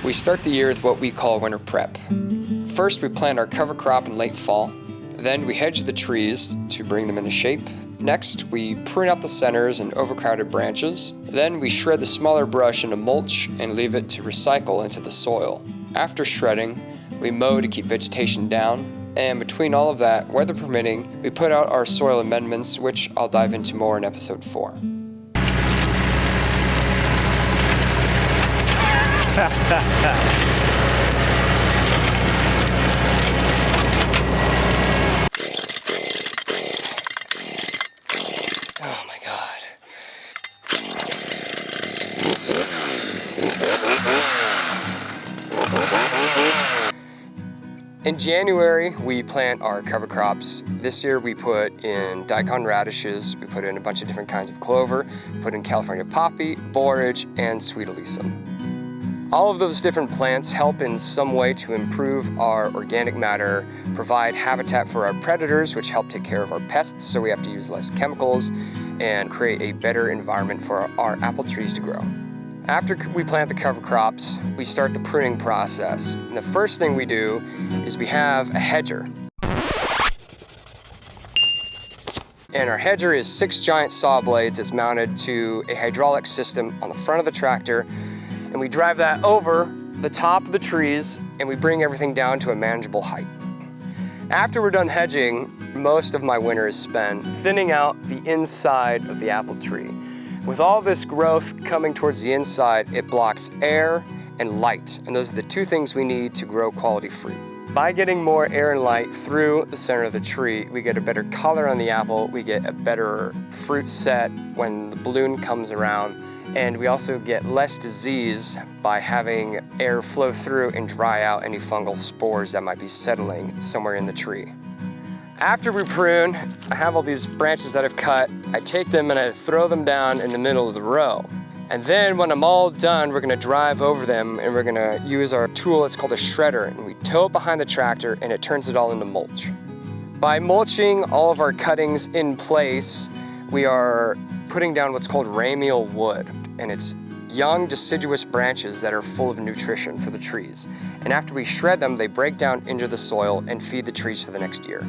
We start the year with what we call winter prep. First, we plant our cover crop in late fall. Then we hedge the trees to bring them into shape. Next, we prune out the centers and overcrowded branches. Then we shred the smaller brush into mulch and leave it to recycle into the soil. After shredding, we mow to keep vegetation down. And between all of that, weather permitting, we put out our soil amendments, which I'll dive into more in episode 4. Oh my God. In January, we plant our cover crops. This year we put in daikon radishes, we put in a bunch of different kinds of clover, put in California poppy, borage, and sweet alyssum. All of those different plants help in some way to improve our organic matter, provide habitat for our predators, which help take care of our pests, so we have to use less chemicals, and create a better environment for our apple trees to grow. After we plant the cover crops, we start the pruning process. And the first thing we do is we have a hedger. And our hedger is 6 giant saw blades. It's mounted to a hydraulic system on the front of the tractor. And we drive that over the top of the trees and we bring everything down to a manageable height. After we're done hedging, most of my winter is spent thinning out the inside of the apple tree. With all this growth coming towards the inside, it blocks air and light, and those are the 2 things we need to grow quality fruit. By getting more air and light through the center of the tree, we get a better color on the apple, we get a better fruit set when the balloon comes around, and we also get less disease by having air flow through and dry out any fungal spores that might be settling somewhere in the tree. After we prune, I have all these branches that I've cut. I take them and I throw them down in the middle of the row. And then when I'm all done, we're gonna drive over them and we're gonna use our tool, it's called a shredder, and we tow it behind the tractor and it turns it all into mulch. By mulching all of our cuttings in place, we are putting down what's called ramial wood, and it's young deciduous branches that are full of nutrition for the trees. And after we shred them, they break down into the soil and feed the trees for the next year.